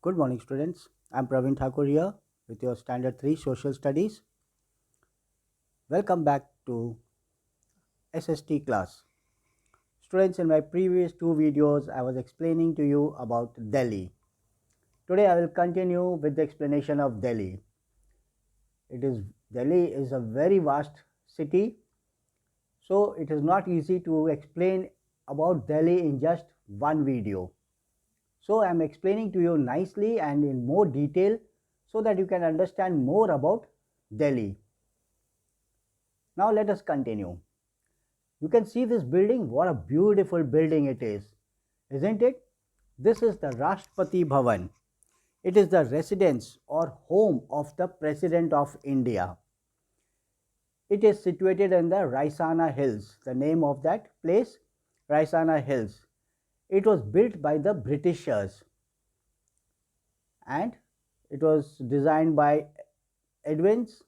Good morning, students. I'm Praveen Thakur here with your Standard 3 Social Studies. Welcome back to SST class. Students, in my previous two videos, I was explaining to you about Delhi. Today, I will continue with the explanation of Delhi. Delhi is a very vast city, so it is not easy to explain about Delhi in just one video. So, I am explaining to you nicely and in more detail so that you can understand more about Delhi. Now let us continue. You can see this building. What a beautiful building it is, isn't it? This is the Rashpati Bhavan. It is the residence or home of the President of India. It is situated in the Raisana Hills. The name of that place, Raisana Hills. It was built by the Britishers and it was designed by Edwins.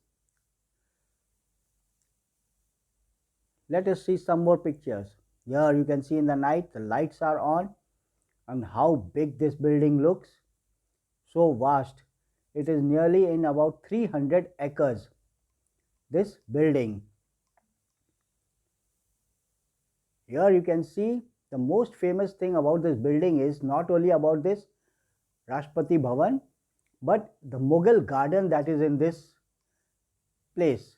Let us see some more pictures. Here you can see in the night the lights are on and how big this building looks. So vast. It is nearly in about 300 acres. This building. Here you can see the most famous thing about this building is not only about this Rashpati Bhavan, but the Mughal garden that is in this place.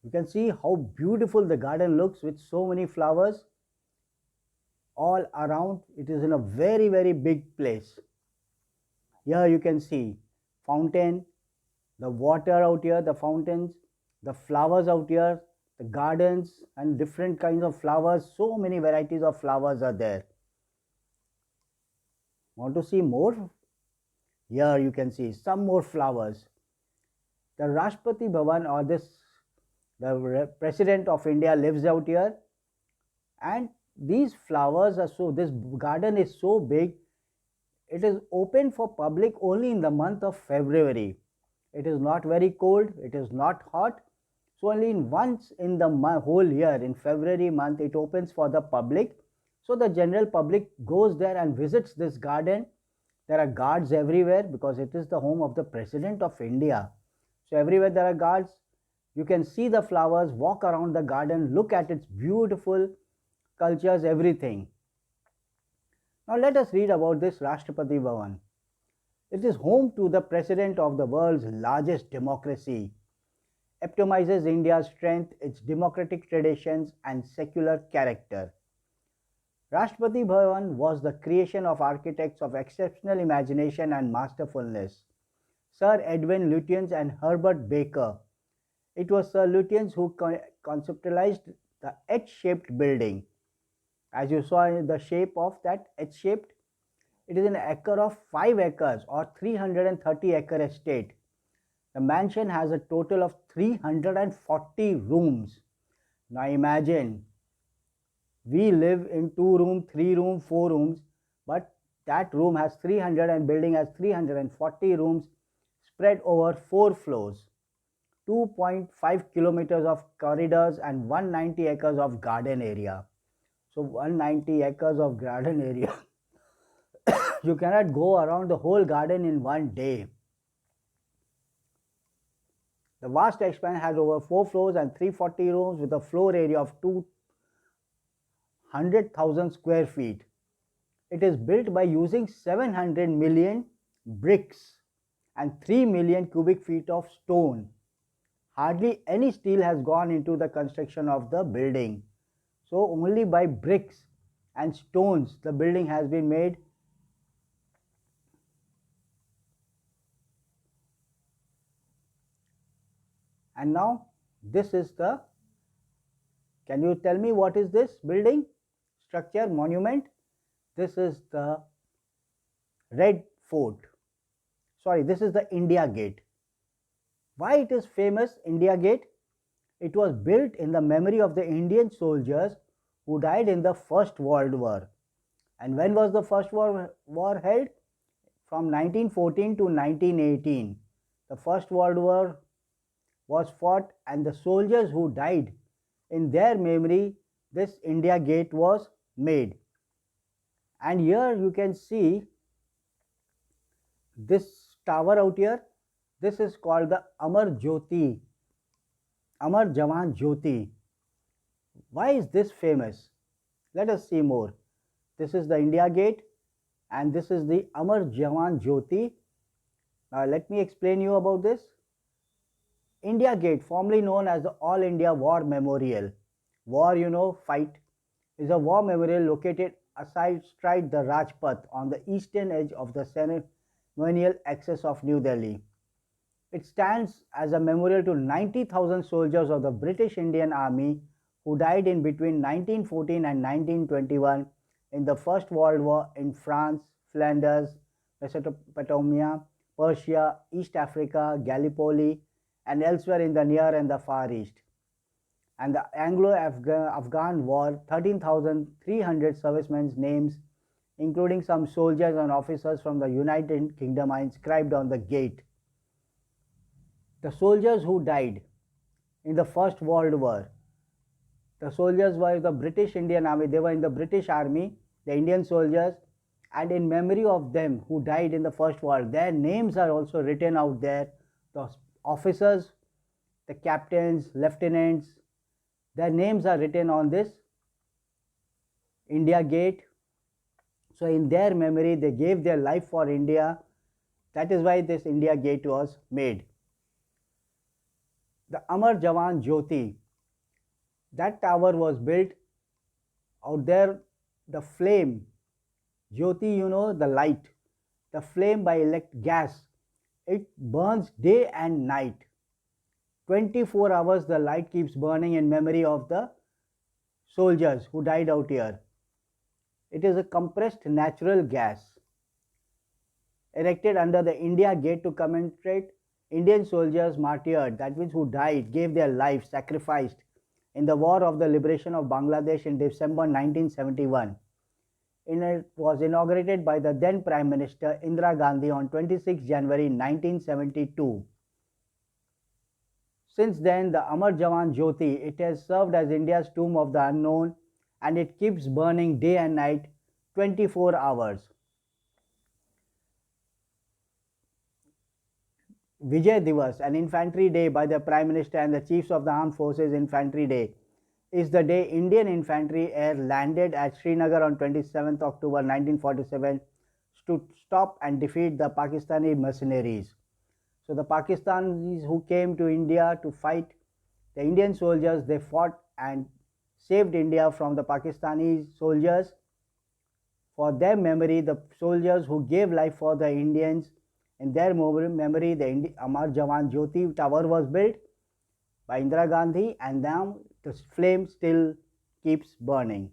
You can see how beautiful the garden looks with so many flowers all around. It is in a very big place. Here you can see fountain, the water out here, the fountains, the flowers out here, the gardens and different kinds of flowers. So many varieties of flowers are there. Want to see more? Here you can see some more flowers. The Rashpati Bhavan or the President of India lives out here, and these flowers are this garden is so big. It is open for public only in the month of February. It is not very cold, it is not hot. So only once in the whole year, in February month, it opens for the public. So the general public goes there and visits this garden. There are guards everywhere because it is the home of the President of India. So everywhere there are guards. You can see the flowers, walk around the garden, look at its beautiful cultures, everything. Now let us read about this Rashtrapati Bhavan. It is home to the President of the world's largest democracy, epitomizes India's strength, its democratic traditions and secular character. Rashtrapati Bhavan was the creation of architects of exceptional imagination and masterfulness, Sir Edwin Lutyens and Herbert Baker. It was Sir Lutyens who conceptualized the H-shaped building. As you saw in the shape of that H-shaped, it is an acre of 5 acres or 330 acre estate. The mansion has a total of 340 rooms. Now imagine, we live in 2 room, 3 room, 4 rooms, but that room has 300 and building has 340 rooms spread over 4 floors, 2.5 kilometers of corridors and 190 acres of garden area. So 190 acres of garden area. You cannot go around the whole garden in one day. The vast expanse has over 4 floors and 340 rooms with a floor area of 200,000 square feet. It is built by using 700 million bricks and 3 million cubic feet of stone. Hardly any steel has gone into the construction of the building. So only by bricks and stones the building has been made. And now this is can you tell me what is this building, structure, monument? This is the Red Fort. Sorry, this is the India Gate. Why it is famous, India Gate? It was built in the memory of the Indian soldiers who died in the First World War. And when was the First War held? From 1914 to 1918. The First World War was fought and the soldiers who died, in their memory, this India Gate was made. And here you can see This tower out here, this is called the Amar Jawan Jyoti. Why is this famous? Let us see more. This is the India Gate and this is the Amar Jawan Jyoti. Now let me explain you about this. India Gate, formerly known as the All India War Memorial. War, fight, is a war memorial located astride the Rajpath on the eastern edge of the ceremonial axis of New Delhi. It stands as a memorial to 90,000 soldiers of the British Indian Army who died in between 1914 and 1921 in the First World War in France, Flanders, Mesopotamia, Persia, East Africa, Gallipoli, and elsewhere in the Near and the Far East. And the Anglo-Afghan War, 13,300 servicemen's names, including some soldiers and officers from the United Kingdom, are inscribed on the gate. The soldiers who died in the First World War, the soldiers were the British Indian Army, they were in the British Army, the Indian soldiers, and in memory of them who died in the First World, their names are also written out there. The officers, the captains, lieutenants, their names are written on this India Gate. So in their memory, they gave their life for India. That is why this India Gate was made. The Amar Jawan Jyoti, that tower was built out there. The flame, Jyoti, the light, the flame by gas, it burns day and night. 24 hours the light keeps burning in memory of the soldiers who died out here. It is a compressed natural gas erected under the India Gate to commemorate Indian soldiers martyred, that means who died, gave their life, sacrificed in the War of the Liberation of Bangladesh in December 1971. It was inaugurated by the then Prime Minister Indira Gandhi on 26 January 1972. Since then, the Amar Jawan Jyoti, it has served as India's tomb of the unknown, and it keeps burning day and night, 24 hours. Vijay Divas, an infantry day by the Prime Minister and the Chiefs of the Armed Forces Infantry Day, is the day Indian Infantry Air landed at Srinagar on 27th October 1947 to stop and defeat the Pakistani mercenaries. So the Pakistanis who came to India to fight, the Indian soldiers, they fought and saved India from the Pakistani soldiers. For their memory, the soldiers who gave life for the Indians, in their memory, the Amar Jawan Jyoti tower was built by Indira Gandhi, and now the flame still keeps burning.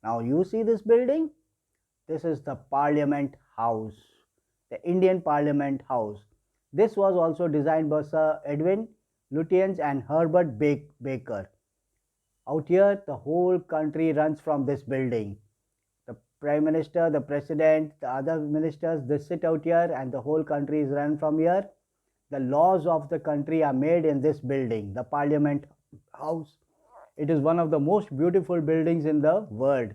Now you see this building? This is the Parliament House, the Indian Parliament House. This was also designed by Sir Edwin Lutyens and Herbert Baker. Out here, the whole country runs from this building. The Prime Minister, the President, the other ministers, they sit out here and the whole country is run from here. The laws of the country are made in this building, the Parliament House. It is one of the most beautiful buildings in the world,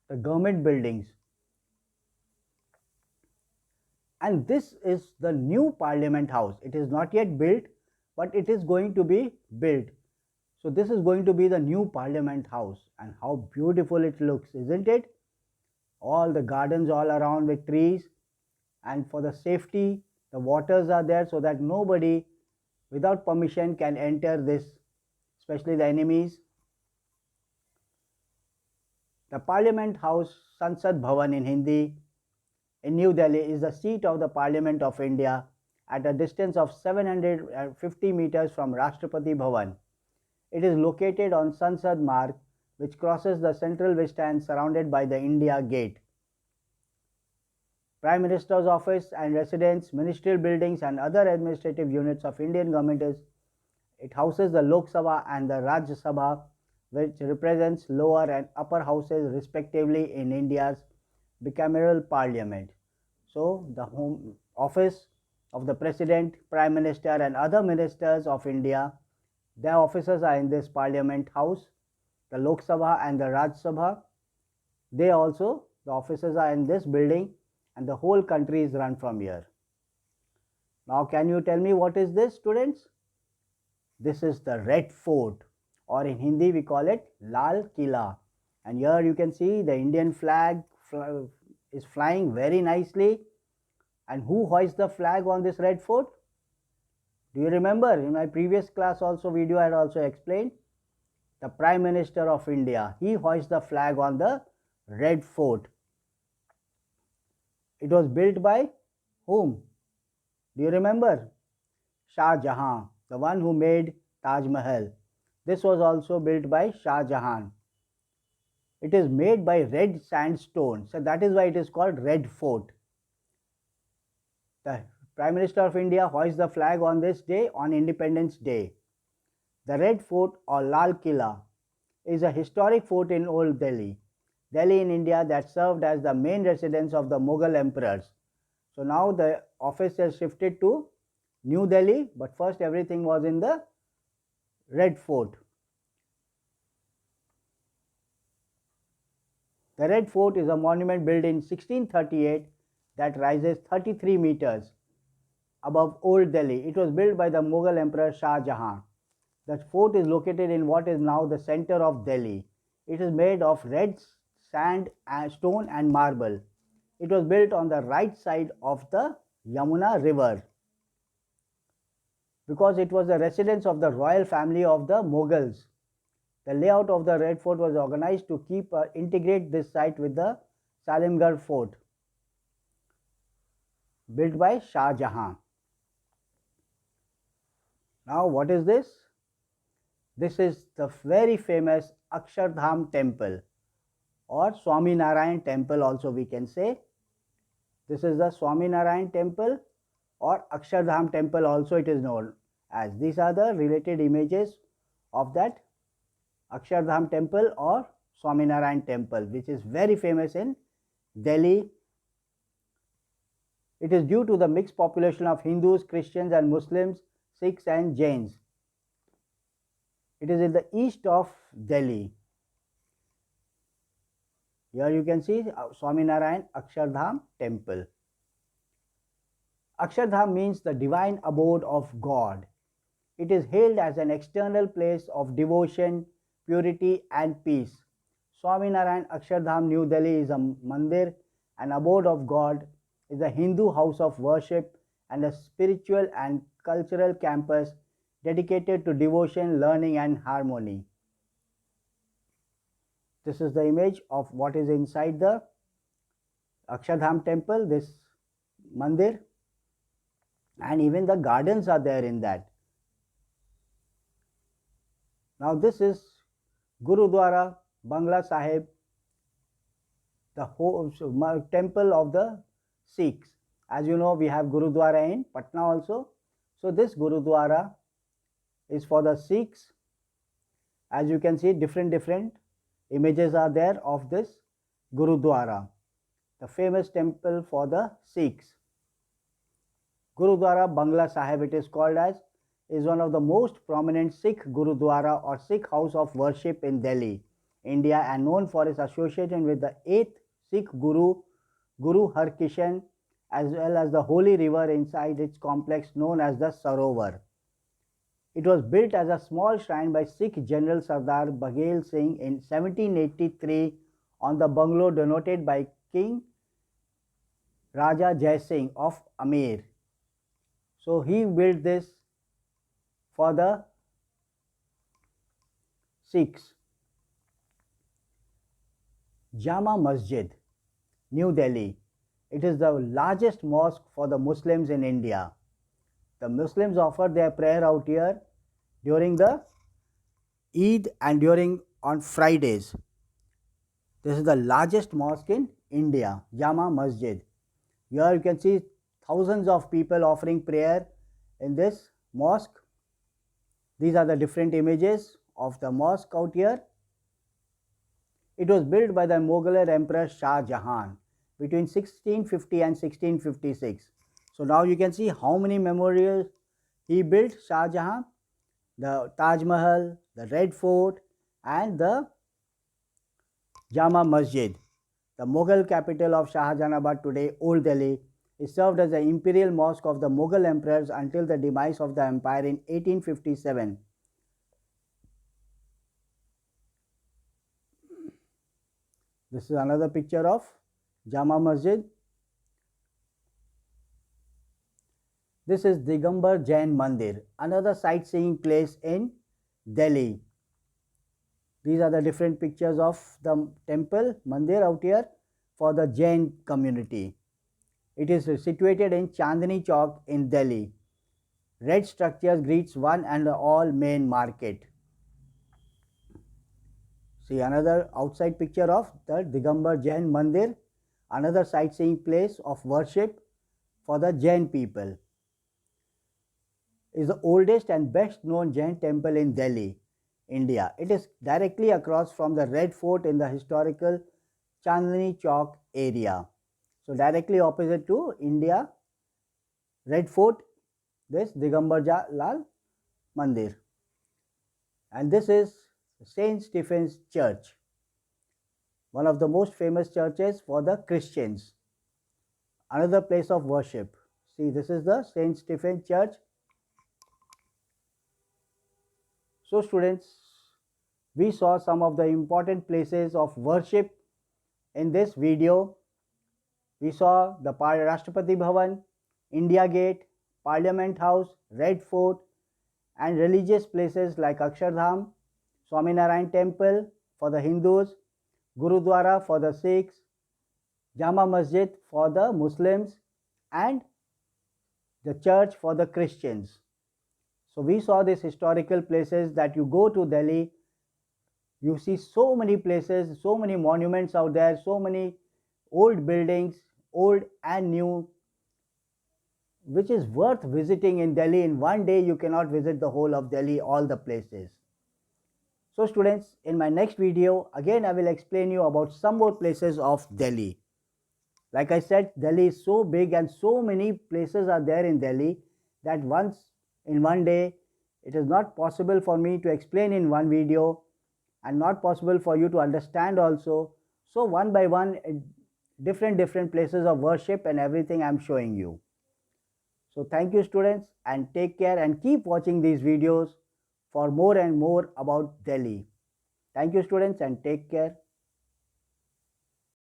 the government buildings. And this is the new Parliament House. It is not yet built, but it is going to be built. So this is going to be the new Parliament House, and how beautiful it looks, isn't it? All the gardens all around with trees, and for the safety, the waters are there so that nobody without permission can enter this, especially the enemies. The Parliament House, Sansad Bhavan in Hindi, in New Delhi, is the seat of the Parliament of India at a distance of 750 meters from Rashtrapati Bhavan. It is located on Sansad Marg, which crosses the central vista and surrounded by the India Gate. Prime Minister's office and residence, ministerial buildings and other administrative units of Indian government it houses the Lok Sabha and the Rajya Sabha, which represents lower and upper houses respectively in India's bicameral parliament. So the home office of the President, Prime Minister and other ministers of India, their offices are in this Parliament House. The Lok Sabha and the Rajya Sabha, they also, the offices are in this building, and the whole country is run from here. Now can you tell me what is this, students? This is the Red Fort, or in Hindi we call it Lal Killa. And here you can see the Indian flag is flying very nicely. And who hoists the flag on this Red Fort? Do you remember? In my previous class also video I had also explained. The Prime Minister of India, he hoists the flag on the Red Fort. It was built by whom? Do you remember? Shah Jahan, the one who made Taj Mahal. This was also built by Shah Jahan. It is made by red sandstone, so that is why it is called Red Fort. The Prime Minister of India hoists the flag on this day, on Independence Day. The Red Fort or Lal Killa is a historic fort in Old Delhi, Delhi in India, that served as the main residence of the Mughal emperors. So now the office has shifted to New Delhi, but first everything was in the Red Fort. The Red Fort is a monument built in 1638 that rises 33 meters above Old Delhi. It was built by the Mughal Emperor Shah Jahan. The fort is located in what is now the center of Delhi. It is made of red sand, stone and marble. It was built on the right side of the Yamuna river because it was the residence of the royal family of the Mughals. The layout of the Red Fort was organized to integrate this site with the Salimgarh Fort, built by Shah Jahan. Now what is this? This is the very famous Akshardham temple, or Swami Narayan temple also we can say. This is the Swami Narayan temple, or Akshardham temple also it is known as. These are the related images of that Akshardham temple or Swami Narayan temple, which is very famous in Delhi. It is due to the mixed population of Hindus, Christians and Muslims, Sikhs and Jains. It is in the east of Delhi. Here you can see Swami Narayan Akshardham temple. Akshardham means the divine abode of God. It is hailed as an external place of devotion, purity and peace. Swami Narayan Akshardham, New Delhi is a mandir, an abode of God, is a Hindu house of worship and a spiritual and cultural campus dedicated to devotion, learning and harmony. This is the image of what is inside the Akshardham temple, this mandir, and even the gardens are there in that. Now this is Gurudwara, Bangla Sahib, the whole temple of the Sikhs. As you know, we have Gurudwara in Patna also. So this Gurudwara is for the Sikhs. As you can see, different images are there of this Gurudwara, the famous temple for the Sikhs. Gurudwara Bangla Sahib it is called as, is one of the most prominent Sikh Gurudwara or Sikh house of worship in Delhi, India, and known for its association with the 8th Sikh Guru, Guru Har Kishan, as well as the holy river inside its complex known as the Sarovar. It was built as a small shrine by Sikh General Sardar Baghel Singh in 1783 on the bungalow donated by King Raja Jai Singh of Amer. So he built this for the Sikhs. Jama Masjid, New Delhi. It is the largest mosque for the Muslims in India. The Muslims offer their prayer out here during the Eid and on Fridays. This is the largest mosque in India, Jama Masjid. Here you can see thousands of people offering prayer in this mosque. These are the different images of the mosque out here. It was built by the Mughal Emperor Shah Jahan between 1650 and 1656. So now you can see how many memorials he built, Shah Jahan. The Taj Mahal, the Red Fort and the Jama Masjid. the Mughal capital of Shahjahanabad, today Old Delhi, is served as the imperial mosque of the Mughal emperors until the demise of the empire in 1857. This is another picture of Jama Masjid. This is Digambar Jain Mandir, another sightseeing place in Delhi. These are the different pictures of the temple, Mandir out here for the Jain community. It is situated in Chandni Chowk in Delhi. Red structure greets one and all main market. See another outside picture of the Digambar Jain Mandir, another sightseeing place of worship for the Jain people. Is the oldest and best known Jain temple in Delhi, India. It is directly across from the Red Fort in the historical Chandni Chowk area. So directly opposite to India, Red Fort, this Digambar Lal Mandir. And this is Saint Stephen's Church, one of the most famous churches for the Christians. Another place of worship. See, this is the Saint Stephen's Church. So students, we saw some of the important places of worship in this video. We saw the Rashtrapati Bhavan, India Gate, Parliament House, Red Fort, and religious places like Akshardham, Swaminarayan Temple for the Hindus, Gurudwara for the Sikhs, Jama Masjid for the Muslims, and the church for the Christians. So we saw these historical places that you go to Delhi, you see so many places, so many monuments out there, so many old buildings, old and new, which is worth visiting in Delhi. In one day you cannot visit the whole of Delhi, all the places. So students, in my next video, again I will explain you about some more places of Delhi. Like I said, Delhi is so big and so many places are there in Delhi that in one day it is not possible for me to explain in one video and not possible for you to understand also. So one by one, different places of worship and everything I am showing you. So thank you students, and take care and keep watching these videos for more and more about Delhi. Thank you students, and take care.